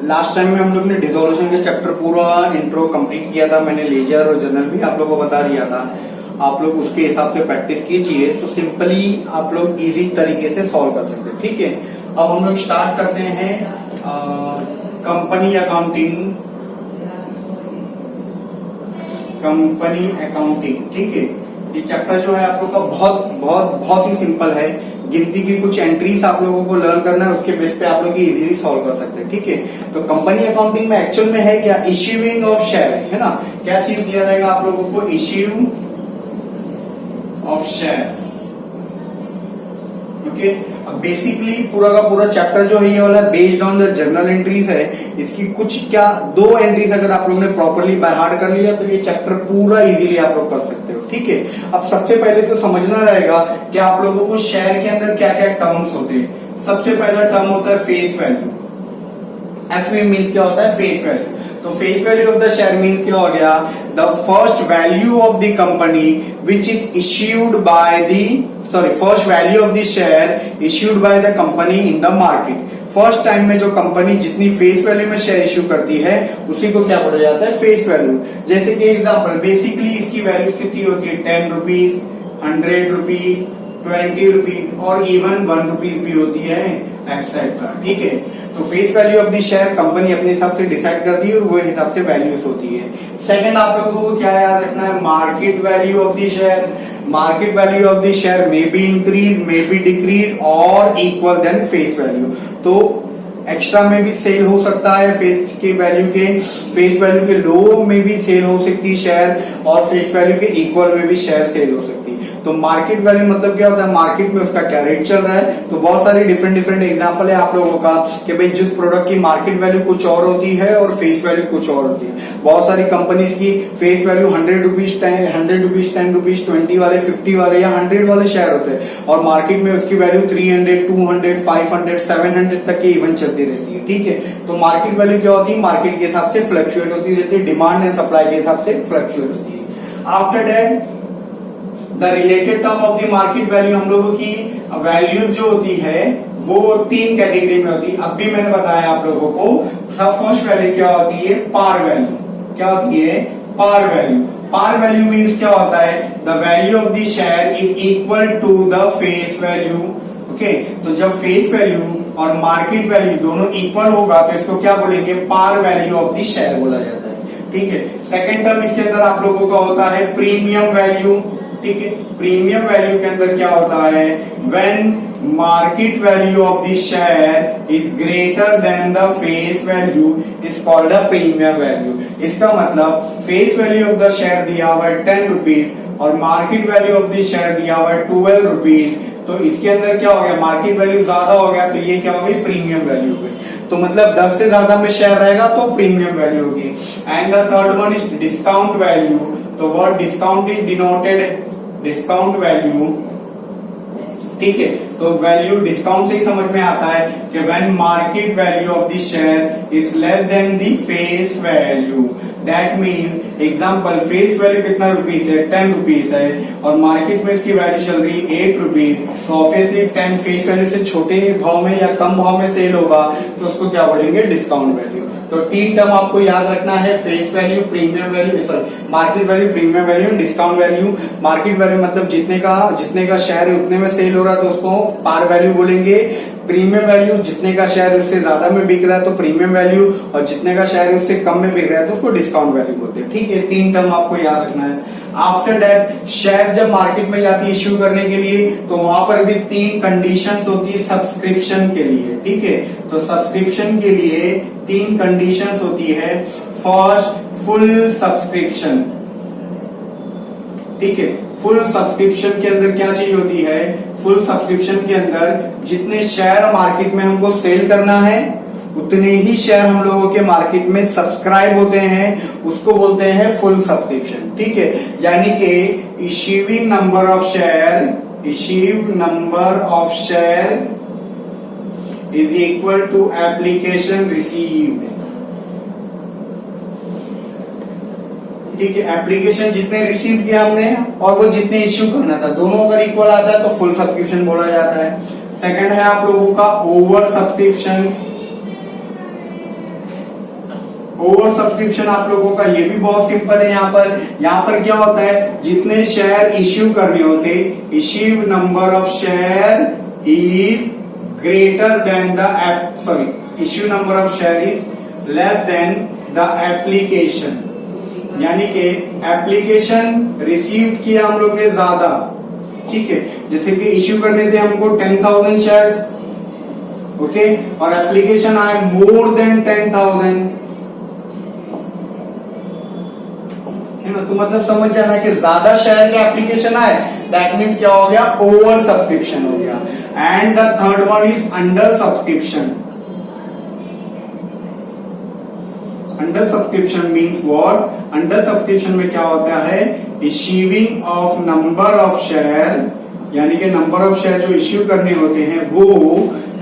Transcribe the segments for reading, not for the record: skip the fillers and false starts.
Last time में हम लोग ने डिसोल्यूशन के चैप्टर पूरा इंट्रो कंप्लीट किया था, मैंने लेजर और जनरल भी आप लोगों को बता दिया था। आप लोग उसके हिसाब से प्रैक्टिस कीजिए तो सिंपली आप लोग इजी तरीके से सॉल्व कर सकते हैं। ठीक है, अब हम लोग स्टार्ट करते हैं कंपनी अकाउंटिंग। ठीक है, ये चैप्टर जो है आप लोग का बहुत बहुत बहुत ही सिंपल है। गिनती की कुछ एंट्रीज आप लोगों को लर्न करना है, उसके बेस पे आप लोग इजीली सॉल्व कर सकते हैं। ठीक है, तो कंपनी अकाउंटिंग में एक्चुअल में है क्या, इश्यूइंग ऑफ शेयर है ना। क्या चीज दिया जाएगा आप लोगों को, इश्यू ऑफ शेयर। ओके, अब बेसिकली पूरा का पूरा चैप्टर जो है ये वाला based on the journal entries है। इसकी कुछ क्या 2 एंट्रीज अगर आप लोगों ने प्रॉपर्ली बाय हार्ट कर लिया तो ये चैप्टर पूरा इजीली आप लोग कर सकते हो। ठीक है, अब सबसे पहले तो समझना रहेगा कि आप लोगों को शेयर के अंदर क्या क्या टर्म्स होते हैं। सबसे पहला टर्म होता है फेस वैल्यू। एफवी मीन्स क्या होता है, फेस वैल्यू। तो face value of the share means क्या हो गया, the first value of the company which is issued by first value of the share issued by the company in the market. First time में जो company जितनी face value में share issue करती है उसी को क्या बोला जाता है, फेस वैल्यू। जैसे कि एग्जांपल बेसिकली इसकी वैल्यूज कितनी होती है, 10 रुपीज, 100 रुपीज, 20 रुपीज और इवन 1 रुपीज भी होती है एक्सेट्रा। ठीक है, तो face value of the share company अपने हिसाब से डिसाइड करती है और वो हिसाब से वैल्यूज होती है। सेकंड आप लोगों को क्या याद रखना है, market value of the share. Market value of the share may be increase, may be decrease और इक्वल देन फेस वैल्यू। तो एक्स्ट्रा में भी सेल हो सकता है, फेस वैल्यू के लो में भी सेल हो सकती है शेयर, और फेस वैल्यू के इक्वल में भी शेयर सेल हो सकती है। तो मार्केट वैल्यू मतलब क्या होता है, मार्केट में उसका क्या रेट चल रहा है। तो बहुत सारे डिफरेंट एग्जांपल है आप लोगों का कि भाई जिस प्रोडक्ट की मार्केट वैल्यू कुछ और होती है और फेस वैल्यू कुछ और होती है। बहुत सारी कंपनीज की फेस वैल्यू 100 रुपीज, 10 रुपीज, 20 वाले, 50 वाले या 100 वाले शेयर होते हैं, और मार्केट में उसकी वैल्यू 300, 200, 500, 700 तक की इवन चलती रहती है। ठीक है, तो मार्केट वैल्यू क्या होती है, मार्केट के हिसाब से फ्लक्चुएट होती रहती है, डिमांड एंड सप्लाई के हिसाब से फ्लक्चुएट होती है। After that the related term of the market value, हम लोगों की वैल्यूज जो होती है वो 3 कैटेगरी में होती है। अब भी मैंने बताया आप लोगों को, सब फर्स्ट वैल्यू क्या होती है, पार वैल्यू। क्या होती है, par value. Par value means क्या होता है, the value of the share is equal to the face value. Okay, तो जब फेस वैल्यू और मार्केट वैल्यू दोनों इक्वल होगा तो इसको क्या बोलेंगे, par value of the share बोला जाता है। ठीक है, सेकेंड टर्म इसके अंदर आप लोगों का होता है प्रीमियम वैल्यू। ठीक है, प्रीमियम वैल्यू के अंदर क्या होता है, when market value of the share is greater than the face value is called a premium value. इसका मतलब face value of the share दिया हुआ है 10 रुपीज और market value of the share दिया हुआ है 12 रुपीज, तो इसके अंदर क्या हो गया, मार्केट वैल्यू ज्यादा हो गया तो ये क्या हो गई, प्रीमियम वैल्यू हो गई। तो मतलब 10 से ज्यादा में शेयर रहेगा तो प्रीमियम वैल्यू होगी। And the third one is discount value. तो word discount is denoted discount value. ठीक है, तो वैल्यू डिस्काउंट से ही समझ में आता है कि when market value of the share is less than the face value, that mean example face value कितना रुपीस है, 10 रुपीस है और मार्केट में इसकी वैल्यू चल रही है 8 रुपीज, तो ऑब्वियसली 10 फेस वैल्यू से छोटे भाव में या कम भाव में सेल होगा तो उसको क्या बोलेंगे, डिस्काउंट वैल्यू। तो 3 टर्म आपको याद रखना है, face value, premium value, sorry market value, premium value, discount value. Market value मतलब जितने का शेयर है उतने में सेल हो रहा है तो उसको पार वैल्यू बोलेंगे। प्रीमियम वैल्यू जितने का शेयर उससे ज्यादा में बिक रहा है तो प्रीमियम वैल्यू, और जितने का शेयर उससे कम में बिक रहा है तो उसको डिस्काउंट वैल्यू बोलते हैं। ठीक है, 3 टर्म आपको याद रखना है। आफ्टर दैट शेयर जब मार्केट में जाती है इश्यू करने के लिए तो वहां पर भी 3 कंडीशंस होती है सब्सक्रिप्शन के लिए। ठीक है, तो सब्सक्रिप्शन के लिए 3 कंडीशंस होती है। First, full subscription. ठीक है, फुल सब्सक्रिप्शन के अंदर क्या चीज होती है, फुल सब्सक्रिप्शन के अंदर जितने शेयर मार्केट में हमको सेल करना है उतने ही शेयर हम लोगों के मार्केट में सब्सक्राइब होते हैं, उसको बोलते हैं फुल सब्सक्रिप्शन। ठीक है, यानी कि issuing number of share is equal to application received. ठीक है, एप्लीकेशन जितने रिसीव किया हमने और वो जितने इश्यू करना था दोनों अगर इक्वल आता है तो फुल सब्सक्रिप्शन बोला जाता है। सेकंड है आप लोगों का ओवर सब्सक्रिप्शन। ओवर सब्सक्रिप्शन आप लोगों का ये भी बहुत सिंपल है। यहाँ पर क्या होता है, जितने शेयर इश्यू करने होते, issue number of share is greater than the issue number of share is less than the application, यानी कि एप्लीकेशन रिसीव किया हम लोग ने ज्यादा, ठीक है। जैसे कि इश्यू करने थे हमको 10,000 शेयर्स, ओके, और एप्लीकेशन आए मोर देन 10,000, है ना। तो मतलब समझ जाना कि ज्यादा शेयर के एप्लीकेशन आए, दैट मीन्स क्या हो गया, ओवर सब्सक्रिप्शन हो गया। And the third one is under subscription. Under subscription means what, under subscription में क्या होता है, issuing of number of share, यानी कि नंबर ऑफ शेयर जो इश्यू करने होते हैं वो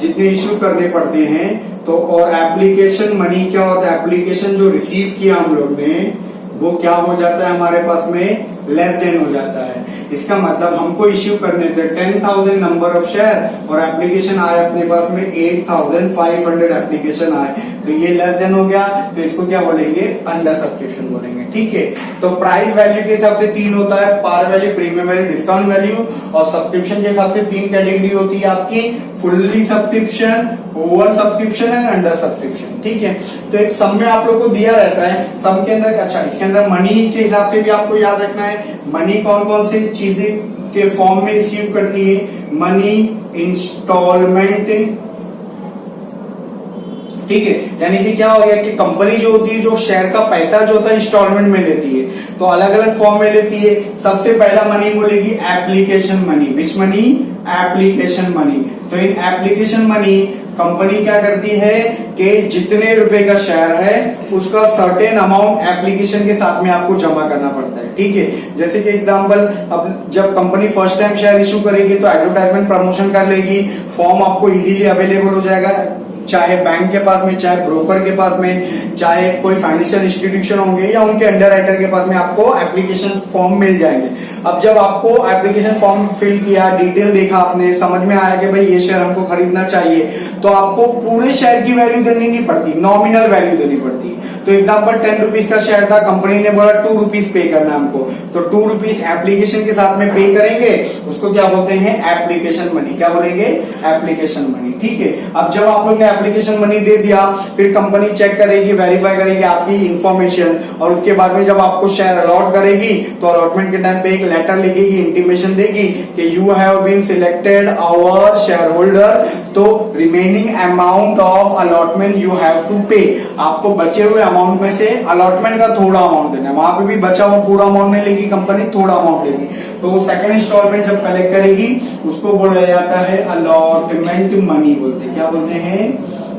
जितने इश्यू करने पड़ते हैं, तो और एप्लीकेशन मनी क्या होता है, एप्लीकेशन जो रिसीव किया हम लोग ने वो क्या हो जाता है हमारे पास में, लेस देन हो जाता है। इसका मतलब हमको इश्यू करने थे 10,000 नंबर ऑफ शेयर और एप्लीकेशन आए अपने पास में 8,500 एप्लीकेशन आए, तो ये लेस देन हो गया, तो इसको क्या बोलेंगे, अंडर सब्सक्रिप्शन बोलेंगे, ठीक है। तो प्राइस वैल्यू के हिसाब से 3 होता है, par value, premium value, discount value, और सब्सक्रिप्शन के हिसाब से 3 कैटेगरी होती है आपकी, fully subscription, over subscription and under subscription, ठीक है। तो एक सम में आप लोग को दिया रहता है, सम के अंदर, अच्छा इसके अंदर मनी के हिसाब से भी आपको याद रखना है, मनी कौन कौन सी चीजें के फॉर्म में रिसीव करती है, मनी इंस्टॉलमेंट, ठीक है। यानी कि क्या हो गया कि कंपनी जो होती है, जो शेयर का पैसा जो होता है इंस्टॉलमेंट में लेती है, तो अलग अलग फॉर्म में लेती है। सबसे पहला मनी बोलेगी एप्लीकेशन मनी, विच मनी, एप्लीकेशन मनी। तो इन एप्लीकेशन मनी कंपनी क्या करती है कि जितने रुपए का शेयर है उसका सर्टेन अमाउंट एप्लीकेशन के साथ में आपको जमा करना पड़ता है, ठीक है। जैसे कि एग्जांपल, अब जब company first time share issue करेगी तो एडवर्टाइजमेंट प्रमोशन कर लेगी, फॉर्म आपको इजीली अवेलेबल हो जाएगा, चाहे बैंक के पास में, चाहे ब्रोकर के पास में, चाहे कोई फाइनेंशियल इंस्टीट्यूशन होंगे या उनके अंडर राइटर के पास में आपको एप्लीकेशन फॉर्म मिल जाएंगे। अब जब आपको एप्लीकेशन फॉर्म फिल किया, डिटेल देखा आपने, समझ में आया कि भाई ये शेयर हमको खरीदना चाहिए, तो आपको पूरे शेयर की वैल्यू देनी नहीं पड़ती, नॉमिनल वैल्यू देनी पड़ती। तो एग्जाम्पल 10 रुपीज का शेयर था, कंपनी ने बोला 2 रुपीज पे करना हमको, तो 2 रुपीज एप्लीकेशन के साथ में पे करेंगे, उसको क्या बोलते हैं, एप्लीकेशन मनी। क्या बोलेंगे, एप्लीकेशन मनी, ठीक है। अब जब आप लोग ने एप्लीकेशन मनी दे दिया, फिर कंपनी चेक करेगी, वेरीफाई करेगी आपकी इंफॉर्मेशन, और उसके बाद में जब आपको शेयर अलॉट करेगी तो अलॉटमेंट के टाइम पे एक लेटर लिखेगी, इंटीमेशन देगी कि you have been selected our share holder, तो remaining amount of allotment you have to pay. आपको बचे हुए अमाउंट में से अलॉटमेंट का थोड़ा अमाउंट देना है, वहां पे भी बचा हुआ पूरा अमाउंट नहीं लेगी कंपनी, थोड़ा अमाउंट लेगी। तो वो सेकंड इंस्टॉलमेंट जब कलेक्ट करेगी उसको बोला जाता है अलॉटमेंट मनी बोलते हैं। क्या बोलते हैं,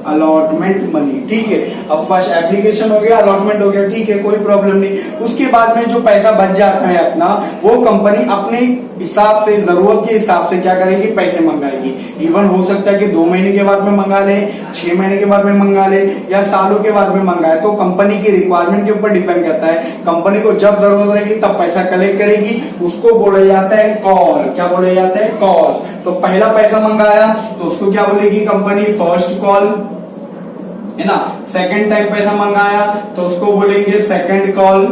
अलॉटमेंट मनी, ठीक है। अब फर्स्ट एप्लीकेशन हो गया, अलॉटमेंट हो गया, ठीक है, कोई प्रॉब्लम नहीं। उसके बाद में जो पैसा बच जाता है अपना, वो कंपनी अपने हिसाब से, जरूरत के हिसाब से क्या करेगी, पैसे मंगाएगी। इवन हो सकता है कि 2 महीने के बाद में मंगा ले, 6 महीने के बाद में मंगा ले, या सालों के बाद में मंगाए, तो कंपनी की रिक्वायरमेंट के ऊपर डिपेंड करता है। कंपनी को जब जरूरत रहेगी तब पैसा कलेक्ट करेगी, उसको बोला जाता है कॉल। क्या बोला जाता है, कॉल। तो पहला पैसा मंगाया तो उसको क्या बोलेगी कंपनी, फर्स्ट कॉल, है ना। सेकंड टाइम पैसा मंगाया तो उसको बोलेंगे सेकंड कॉल,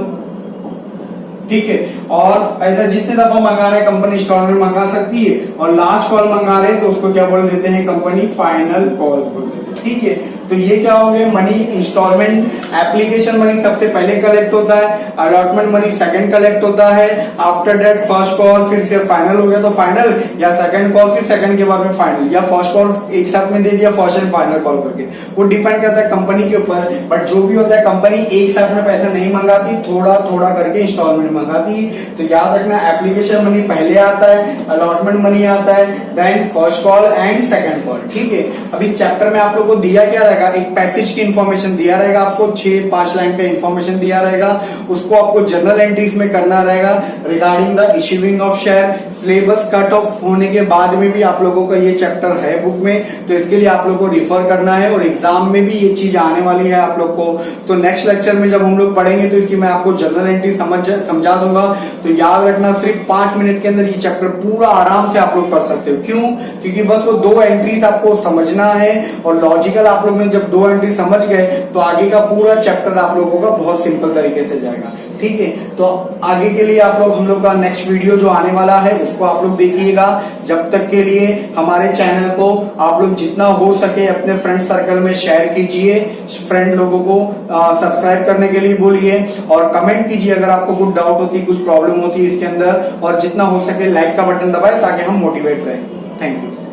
ठीक है। और ऐसा जितने दफा मंगा रहे कंपनी इंस्टॉलमेंट मंगा सकती है, और लास्ट कॉल मंगा रहे तो उसको क्या बोल देते हैं कंपनी, फाइनल कॉल बोल देते हैं, ठीक है। तो ये क्या हो गया, मनी इंस्टॉलमेंट, एप्लीकेशन मनी सबसे पहले कलेक्ट होता है, अलॉटमेंट मनी सेकंड कलेक्ट होता है, आफ्टर दैट फर्स्ट कॉल, फिर से फाइनल हो गया तो फाइनल, या सेकंड कॉल फिर सेकंड के बाद में फाइनल, या फर्स्ट कॉल एक साथ में दे दिया, फर्स्ट एंड फाइनल कॉल करके। वो डिपेंड करता है कंपनी के ऊपर, बट जो भी होता है कंपनी एक साथ में पैसा नहीं मंगाती, थोड़ा थोड़ा करके इंस्टॉलमेंट मंगाती। तो याद रखना, एप्लीकेशन मनी पहले आता है, अलॉटमेंट मनी आता है, then first call and second call, ठीक है। अब इस चैप्टर में आप लोग को दिया क्या रहेगा, एक पैसेज की इंफॉर्मेशन दिया रहेगा आपको, 6-5 लाइन का इंफॉर्मेशन दिया रहेगा, उसको आपको जर्नल एंट्रीज में करना रहेगा regarding the issuing of share. Syllabus cut off होने के बाद में भी आप लोगों का ये चैप्टर है बुक में, तो इसके लिए आप लोग को रिफर करना है, और एग्जाम में भी ये चीज आने वाली है आप लोग को। तो नेक्स्ट लेक्चर में जब हम लोग पढ़ेंगे तो इसकी मैं आपको जर्नल एंट्री समझा दूंगा। तो याद रखना, सिर्फ 5 मिनट के अंदर ये चैप्टर पूरा आराम से आप लोग कर सकते हो। क्यों? क्योंकि बस वो 2 एंट्रीज आपको समझना है, और लॉजिकल आप लोग ने ने जब 2 एंट्री समझ गए तो आगे का पूरा चैप्टर आप लोगों का बहुत सिंपल तरीके से जाएगा। ठीक है, तो आगे के लिए आप लोग हम लोग का नेक्स्ट वीडियो जो आने वाला है उसको आप लोग देखिएगा। जब तक के लिए हमारे चैनल को आप लोग जितना हो सके अपने फ्रेंड सर्कल में शेयर कीजिए, फ्रेंड लोगों को सब्सक्राइब करने के लिए बोलिए और कमेंट कीजिए अगर आपको कुछ डाउट होती, कुछ प्रॉब्लम होती है इसके अंदर, और जितना हो सके लाइक का बटन दबाए ताकि हम मोटिवेट रहे। Thank you.